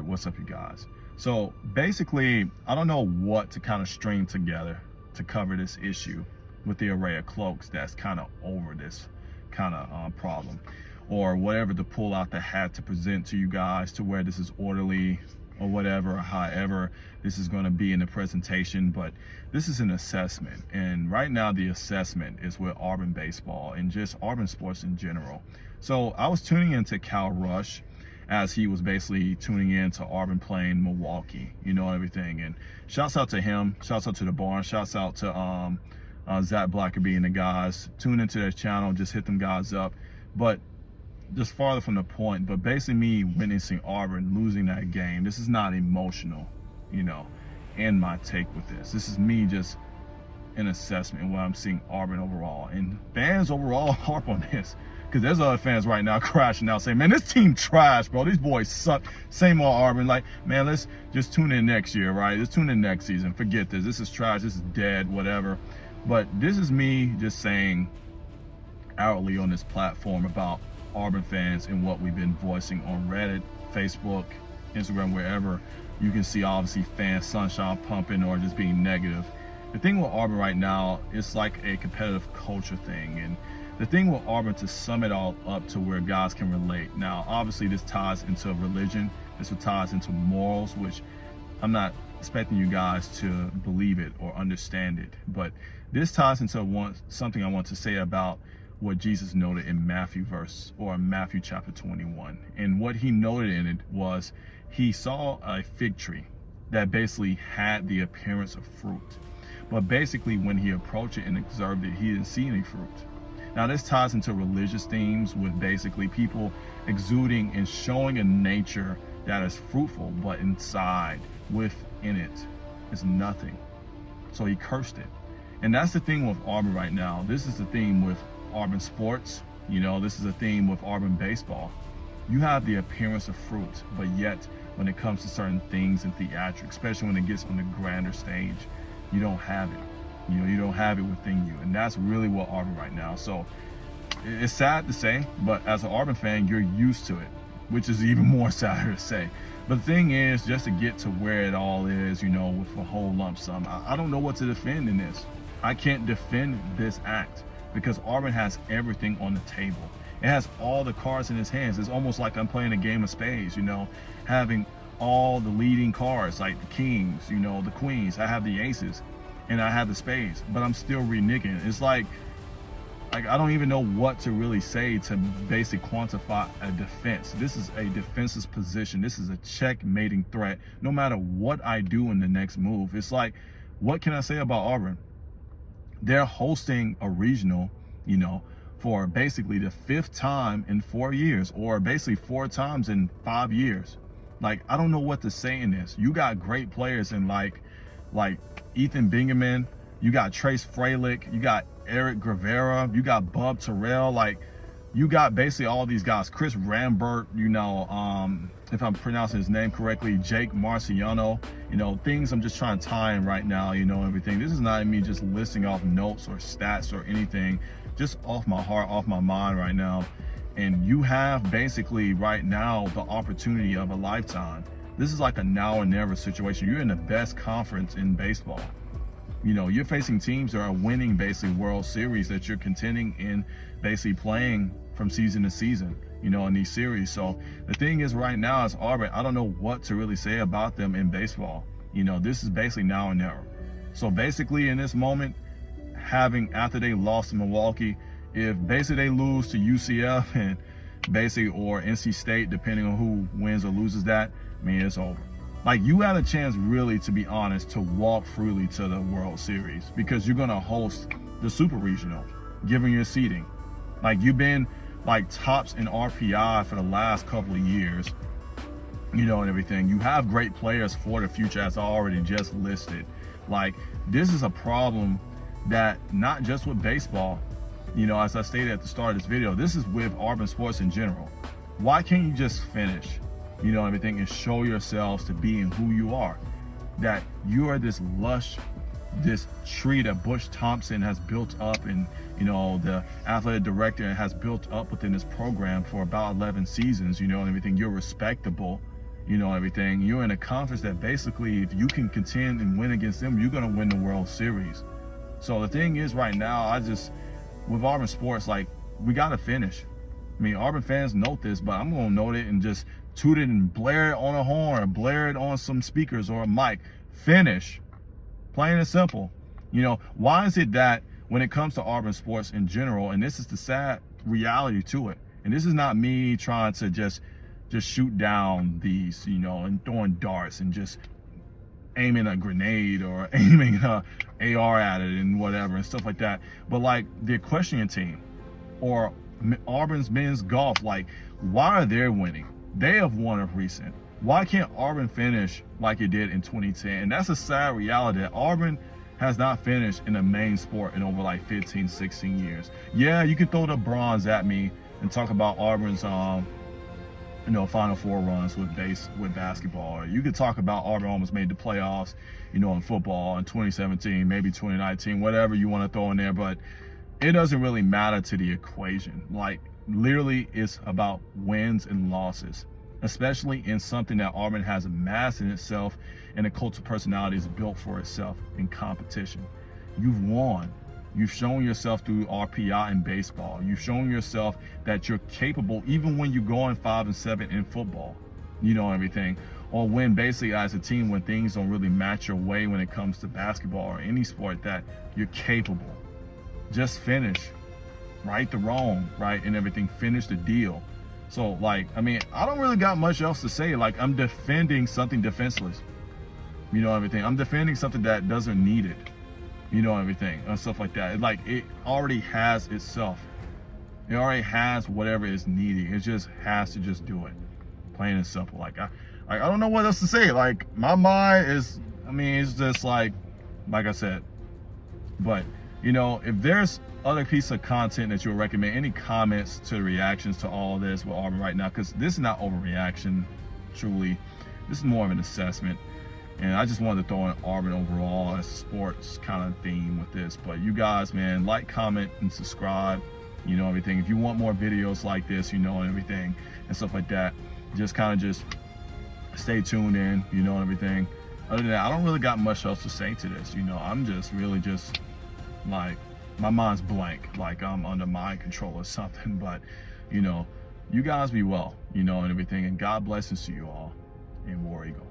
what's up, you guys? So basically, I don't know what to kind of string together to cover this issue with the array of cloaks that's kind of over this kind of problem, or whatever to pull out the hat to present to you guys to where this is orderly or whatever, or however this is going to be in the presentation. But this is an assessment, and right now the assessment is with Auburn baseball and just Auburn sports in general. So I was tuning into Cal Rush as he was basically tuning in to Auburn playing Milwaukee, you know, everything. And shouts out to him, shouts out to the barn, shouts out to Zach Blackerby and the guys. Tune into their channel, just hit them guys up. But just farther from the point, but basically me witnessing Auburn losing that game, this is not emotional, you know, in my take with this. This is me just an assessment of what I'm seeing Auburn overall. And fans overall harp on this, because there's other fans right now crashing out saying, man, this team trash, bro. These boys suck. Same old Auburn. Like, man, let's just tune in next year, right? Let's tune in next season. Forget this. This is trash. This is dead, whatever. But this is me just saying outwardly on this platform about Auburn fans and what we've been voicing on Reddit, Facebook, Instagram, wherever you can see obviously fans sunshine pumping or just being negative. The thing with Auburn right now, it's like a competitive culture thing. And the thing with Auburn, to sum it all up to where guys can relate. Now, obviously this ties into religion. This ties into morals, which I'm not expecting you guys to believe it or understand it. But this ties into something I want to say about what Jesus noted in Matthew chapter 21. And what he noted in it was he saw a fig tree that basically had the appearance of fruit. But basically when he approached it and observed it, he didn't see any fruit. Now this ties into religious themes with basically people exuding and showing a nature that is fruitful, but inside, within it, is nothing. So he cursed it. And that's the thing with Auburn right now. This is the theme with Auburn sports. You know, this is a theme with Auburn baseball. You have the appearance of fruit, but yet when it comes to certain things in theatrics, especially when it gets on the grander stage, you don't have it. You know, you don't have it within you. And that's really what Auburn right now. So it's sad to say, but as an Auburn fan, you're used to it, which is even more sadder to say. But the thing is, just to get to where it all is, you know, with a whole lump sum, I don't know what to defend in this. I can't defend this act because Auburn has everything on the table. It has all the cards in its hands. It's almost like I'm playing a game of spades, you know, having all the leading cards, like the kings, you know, the queens. I have the aces and I have the spades, but I'm still reneging. It's like I don't even know what to really say to basically quantify a defense. This is a defenseless position. This is a checkmating threat. No matter what I do in the next move, it's like, what can I say about Auburn? They're hosting a regional, you know, for basically the 5th time in 4 years, or basically 4 times in 5 years. Like, I don't know what to say in this. You got great players in like Ethan Bingaman, you got Trace Fralick, you got Eric Gravera, you got Bub Terrell, like you got basically all these guys, Chris Rambert, you know, if I'm pronouncing his name correctly, Jake Marciano, you know, things I'm just trying to tie in right now, you know, everything. This is not me just listing off notes or stats or anything, just off my heart, off my mind right now. And you have basically right now the opportunity of a lifetime. This is like a now or never situation. You're in the best conference in baseball. You know, you're facing teams that are winning basically World Series that you're contending in, basically playing from season to season, you know, in these series. So the thing is right now is Auburn, I don't know what to really say about them in baseball. You know, this is basically now or never. So basically in this moment, after they lost to Milwaukee, if basically they lose to UCF and basically, or NC State, depending on who wins or loses that, I mean, it's over. Like, you had a chance, really, to be honest, to walk freely to the World Series because you're going to host the Super Regional, given your seating. Like, you've been, like, tops in RPI for the last couple of years, you know, and everything. You have great players for the future, as I already just listed. Like, this is a problem that not just with baseball, you know, as I stated at the start of this video, this is with Auburn sports in general. Why can't you just finish, you know, everything, and show yourselves to being who you are? That you are this lush, this tree that Bush Thompson has built up, and, you know, the athletic director has built up within this program for about 11 seasons, you know, and everything. You're respectable, you know, everything. You're in a conference that basically, if you can contend and win against them, you're going to win the World Series. So the thing is right now, with Auburn sports, like, we got to finish. I mean, Auburn fans note this, but I'm going to note it and just toot it and blare it on a horn, or blare it on some speakers or a mic. Finish. Plain and simple. You know, why is it that when it comes to Auburn sports in general, and this is the sad reality to it, and this is not me trying to just shoot down these, you know, and throwing darts and just aiming a grenade or aiming a AR at it and whatever and stuff like that, but like the equestrian team or Auburn's men's golf, like, why are they winning? They have won of recent. Why can't Auburn finish like it did in 2010? And that's a sad reality, that Auburn has not finished in the main sport in over like 15, 16 years. Yeah, you can throw the bronze at me and talk about Auburn's you know, Final Four runs with basketball. Or you could talk about Auburn almost made the playoffs, you know, in football in 2017, maybe 2019, whatever you want to throw in there, but it doesn't really matter to the equation. Like, literally, it's about wins and losses, especially in something that Auburn has amassed in itself and a cult of personality is built for itself in competition. You've won. You've shown yourself through RPI in baseball. You've shown yourself that you're capable, even when you go in 5-7 in football, you know, everything. Or when basically as a team, when things don't really match your way when it comes to basketball or any sport, that you're capable. Just finish. Right the wrong, right, and everything. Finish the deal. So, like, I mean, I don't really got much else to say. Like, I'm defending something defenseless. You know, everything. I'm defending something that doesn't need it. You know, everything and stuff like that. Like, it already has itself. It already has whatever is needed. It just has to just do it. Plain and simple. Like, I don't know what else to say. Like, my mind is, I mean, it's just like I said. But, you know, if there's other piece of content that you'll recommend, any comments to the reactions to all of this with Auburn right now, because this is not overreaction, truly. This is more of an assessment. And I just wanted to throw in Auburn overall as a sports kind of theme with this. But you guys, man, like, comment, and subscribe, you know, everything. If you want more videos like this, you know, and everything and stuff like that, just kind of just stay tuned in, you know, and everything. Other than that, I don't really got much else to say to this. You know, I'm just really just like, my mind's blank, like I'm under mind control or something. But, you know, you guys be well, you know, and everything. And God blessings to you all. And War Eagle.